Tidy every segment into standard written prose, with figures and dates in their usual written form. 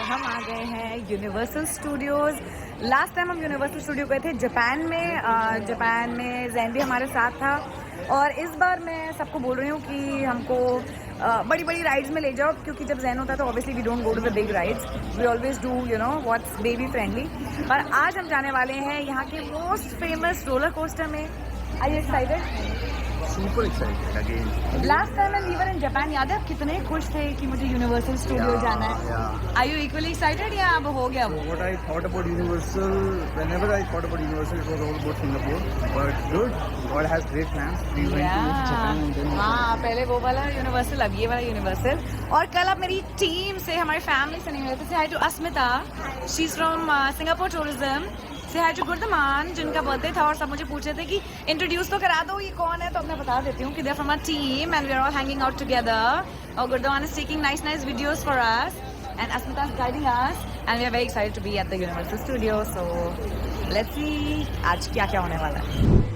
हम आ गए हैं यूनिवर्सल स्टूडियोज़। लास्ट टाइम हम यूनिवर्सल स्टूडियो गए थे जापान में जैन भी हमारे साथ था। और इस बार मैं सबको बोल रही हूँ कि हमको बड़ी बड़ी राइड्स में ले जाओ, क्योंकि जब जैन होता है तो obviously we don't go to the big rides, we always do you know what's baby friendly. पर आज हम जाने वाले हैं यहाँ के मोस्ट फेमस रोलर कोस्टर में। Are you excited? Super excited again. Last time when we were in Japan, याद है आप कितने खुश थे कि मुझे यूनिवर्सल स्टूडियो जाना है? Yeah. Are you equally excited या अब हो गया वो? What I thought about Universal, whenever I thought about Universal, it was all about Singapore. But good, God has great plans. We went to Japan and then. हाँ, पहले वो वाला universal, अब ये वाला यूनिवर्सल। और कल आप मेरी टीम से, हमारी फैमिली से नहीं मिले थे। Say hi to Asmita, she's from Singapore Tourism. Say hi to गुरदमान, जिनका बर्थडे था और सब मुझे पूछ रहे थे कि इंट्रोड्यूस तो करा दो, ये कौन है? तो अब मैं बता देती हूँ कि they are from our team and we are all hanging out together. और गुरदमान is taking nice videos for us and Asmita is guiding us and we are very excited to be at the Universal Studio. So let's see आज क्या क्या होने वाला है।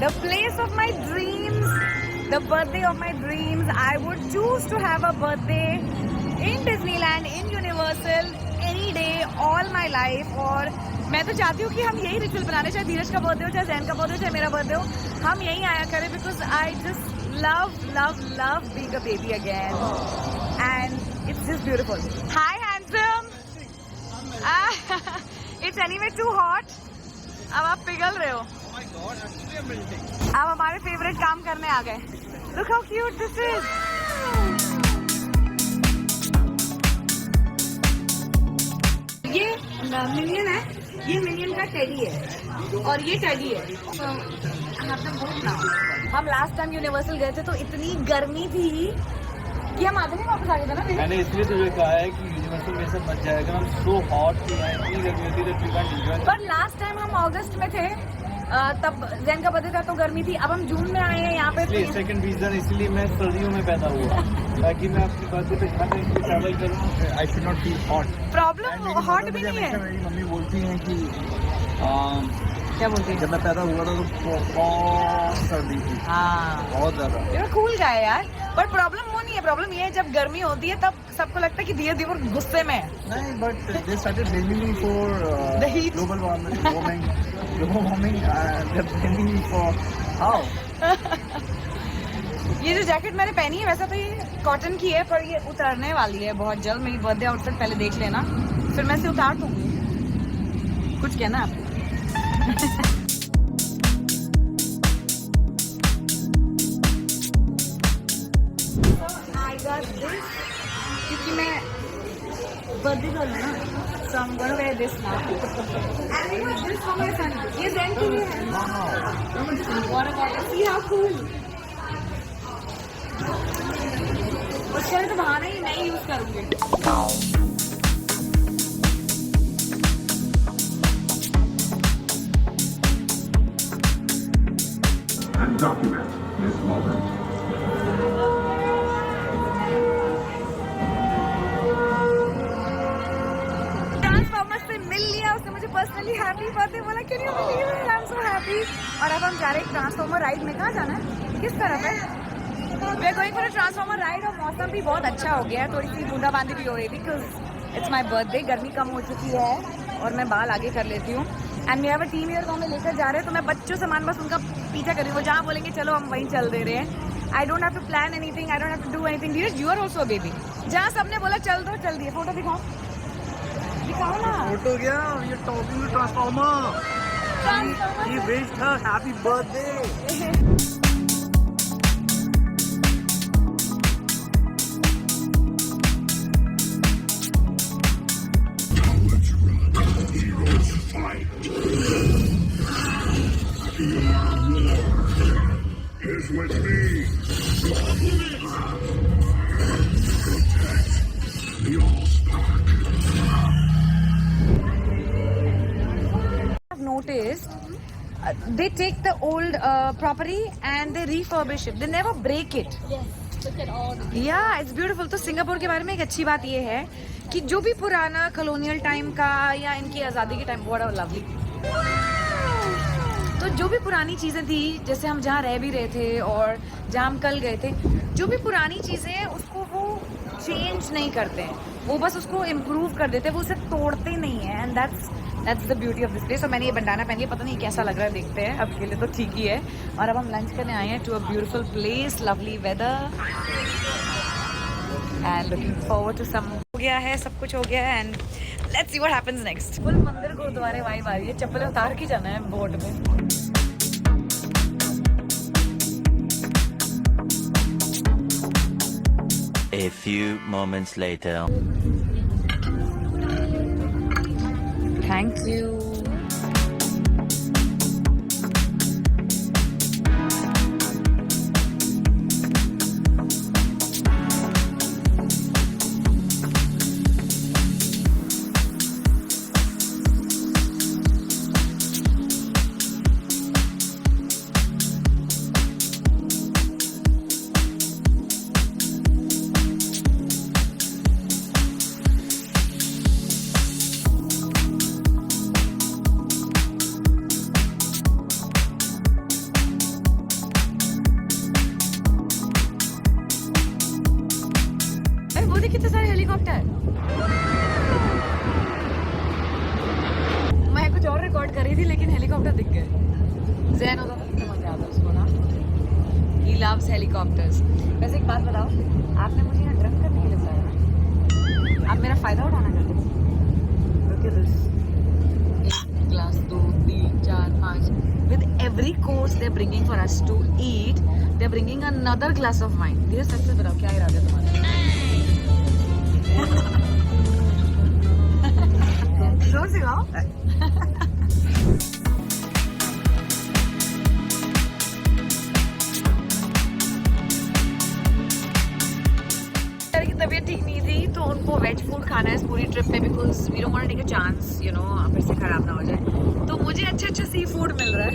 The place of my dreams, the birthday of my dreams. I would choose to have a birthday in Disneyland, in Universal, any day, all my life. और मैं तो चाहती हूँ कि हम यही रिचुअल बनाने, चाहे धीरज का बर्थडे हो, चाहे जैन का बर्थडे हो, चाहे मेरा बर्थडे हो, हम यहीं आया करें because I just love being a baby again and it's just beautiful. Hi handsome. It's anyway too hot. अब आप पिघल रहे हो। अब हमारे फेवरेट काम करने आ गए। Look how cute this is. ये मिनियन है, ये मिनियन का टेडी है और ये टेडी है। So, I have them both now. हम लास्ट टाइम यूनिवर्सल गए थे तो इतनी गर्मी थी कि हम आधे नहीं वापस आ गए थे ना। मैंने इसलिए तुझे कहा है कि यूनिवर्सल में से मत जाएगा, हम सो हॉट कि इतनी गर्मी होती है। पर लास्ट टाइम हम अगस्त में थे, तब जैन का बर्थडे था तो गर्मी थी। अब हम जून में आए हैं यहाँ पे। सेकंड रीजन इसलिए मैं सर्दियों में पैदा हुआ ताकि मैं अपनी बर्थडे पे जहाँ पे ट्रैवल करूँ I should not feel hot. Problem hot भी नहीं है। मेरी मम्मी बोलती हैं कि क्या बोलती है? जब मैं पैदा हुआ था तो बहुत सर्दी थी, हाँ बहुत ज्यादा। ये कूल का है यार। पर प्रॉब्लम वो नहीं है, प्रॉब्लम ये है जब गर्मी होती है तब सबको लगता है कि धीरे धीरे वो गुस्से में है। नहीं, but they started blaming me for The heat. global warming. They're blaming me for how? ये जो जैकेट मैंने पहनी है वैसे तो ये कॉटन की है, पर ये उतारने वाली है बहुत जल्द। मेरी बर्थडे आउटफिट पहले देख लेना, फिर मैं इसे उतार दूंगी। कुछ कहना आप? I got this क्योंकि मैं बर्थडे गर्ल हूँ ना, so I'm gonna wear this now. And we got this for my son. ये Zen के लिए है। What about it? See how cool. उसके लिए तो बहाना ही नहीं यूज करूँगी। And document this moment. Transformer से मिल लिया, उसने मुझे पर्सनली हैप्पी बर्थडे बोला। Can you believe it? I am so happy. और अब हम जा रहे हैं ट्रांसफॉर्मर राइड में। कहाँ जाना है? किस तरफ है? We are going for a transformer ride. और मौसम भी बहुत अच्छा हो गया है, थोड़ी सी बूंदाबांदी भी हो रही थी बिकॉज इट्स माई बर्थडे। गर्मी कम हो चुकी है और मैं बाल आगे कर लेती हूँ। And we have a team here को हमें लेकर जा रहे हैं, तो मैं बच्चों से मान बस उनका पीछा कर रही हूँ। वो जहाँ बोलेंगे चलो हम वहीं चल दे रहे हैं। I don't have to plan anything, I don't have to do anything. Dheeraj, you are also a baby. जहाँ सबने बोला चल दो चल दिए। फोटो दिखाओ, दिखाओ ना। Photo गया, you're talking to Transformer. He wished her happy birthday. Is with me. The Allspark. I've noticed they take the old property and they refurbish it. They never break it. Look at all the Yeah, it's beautiful. तो Singapore के बारे में एक अच्छी बात ये है कि जो भी पुराना कॉलोनियल टाइम का या इनकी आज़ादी के टाइम, बड़ा लवली, तो जो भी पुरानी चीज़ें थी, जैसे हम जहाँ रह भी रहे थे और जहाँ हम कल गए थे, जो भी पुरानी चीज़ें हैं उसको वो चेंज नहीं करते हैं, वो बस उसको इम्प्रूव कर देते हैं, वो उसे तोड़ते नहीं है. And that's the beauty of this place. और मैंने ये बंडाना पहन लिया, पता नहीं कैसा लग रहा है, देखते हैं. अब के लिए तो ठीक ही है. और अब हम लंच करने आए हैं to a beautiful place, lovely weather and looking forward to some. हो गया है, सब कुछ हो गया है and let's see what happens next. Full मंदिर गुरुद्वारे वाइब आ रही है. चप्पलें उतार के जाना है बोट में. A few moments later. Thank you. वो देखिए कितने सारे हेलीकॉप्टर. मैं कुछ और रिकॉर्ड कर रही थी लेकिन हेलीकॉप्टर दिख गए. जैन होता तो कितना मजा आता उसको ना. He loves helicopters. वैसे एक बात बताओ, आपने मुझे यहाँ ड्रंक करने के लिए बुलाया, आप मेरा फायदा उठाना चाहते हो. Look at this. 1 glass 2 3 4 5. With every course they're bringing for us to eat, they're bringing another glass of wine. धीरे सच से बताओ क्या इरादे हैं तुम्हारे? जोर से गाओ. की तबीयत ठीक नहीं थी तो उनको वेज फूड खाना है इस पूरी ट्रिप में, because we don't want to take a chance, you know, फिर से खराब ना हो जाए. तो मुझे अच्छा सी फूड मिल रहा है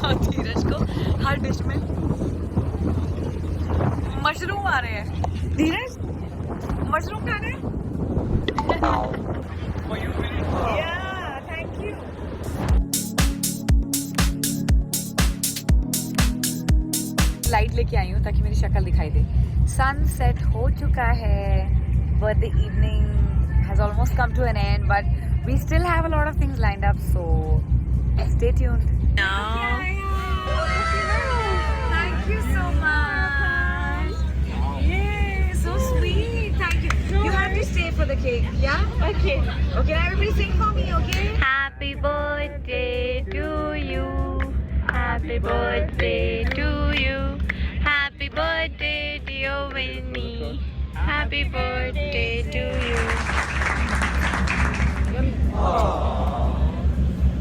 और धीरज को हर डिश में मशरूम आ रहे हैं. धीरज मशरूम खाने. Yeah, thank you. लाइट लेके आई हूँ ताकि मेरी शक्ल दिखाई दे. सनसेट हो चुका है. Birthday evening has almost come to an end, but we still have a lot of things lined up, so stay tuned. Thank you so much. Yay, so sweet. Thank you. You have to stay for the cake, yeah? Okay. Okay, now everybody sing for me, okay? Happy birthday to you. Happy birthday to you. Happy birthday, dear Winnie. Happy birthday to you.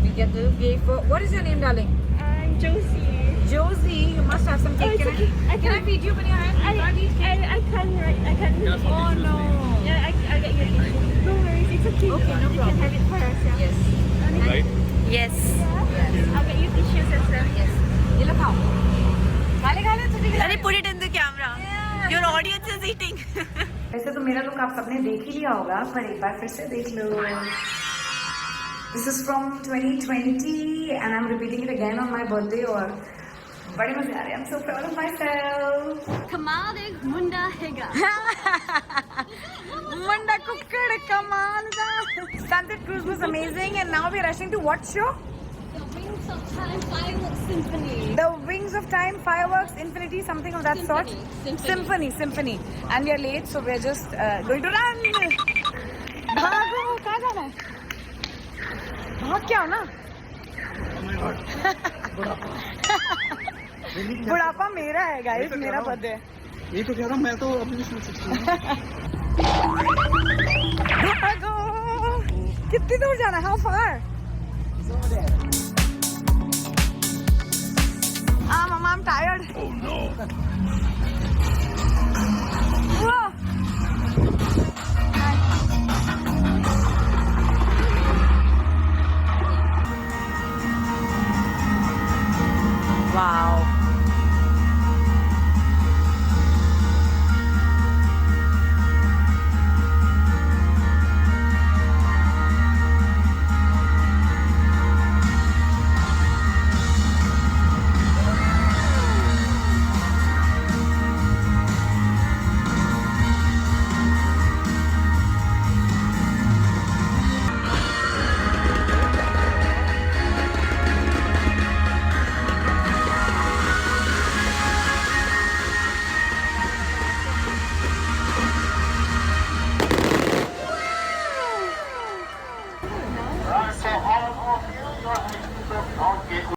We get the cake for. What is your name, darling? I'm Josie. Josie. You must have some cake. Oh, it's okay. Can I feed you when you're hungry? I can't. Oh no. Yeah, I'll get you a tissue. No worries, it's okay. Okay, no You problem. can have it for ourselves. Yes. Right? Yes. I'll get you tissues as well. Yes. ये लो खाओ. खा ले तुझे खिला. Put it in the camera. Your audience is eating. वैसे तो मेरा look आप सबने देख ही लिया होगा, पर एक बार फिर से देख लो. This is from 2020 and I'm repeating it again on my birthday और बड़े मजे आ रहे हैं. I'm so proud of myself. Kamal Munda Higa. Munda kukkad kamal da. Sunset cruise was amazing and now we're rushing to what show? The Wings of Time Fireworks Symphony. The Wings of Time Fireworks Infinity, something of that sort. Symphony. And we are late, so we're just going to run. भागो, कहाँ जाना है? भाग क्या हो ना? बुढ़ापा मेरा है गाइस, मेरा बर्थडे है. ये तो कह रहा हूँ मैं तो अभी नहीं सकती हूँ. भागो. कितनी दूर जाना? How far? Mama, I'm tired. Oh no!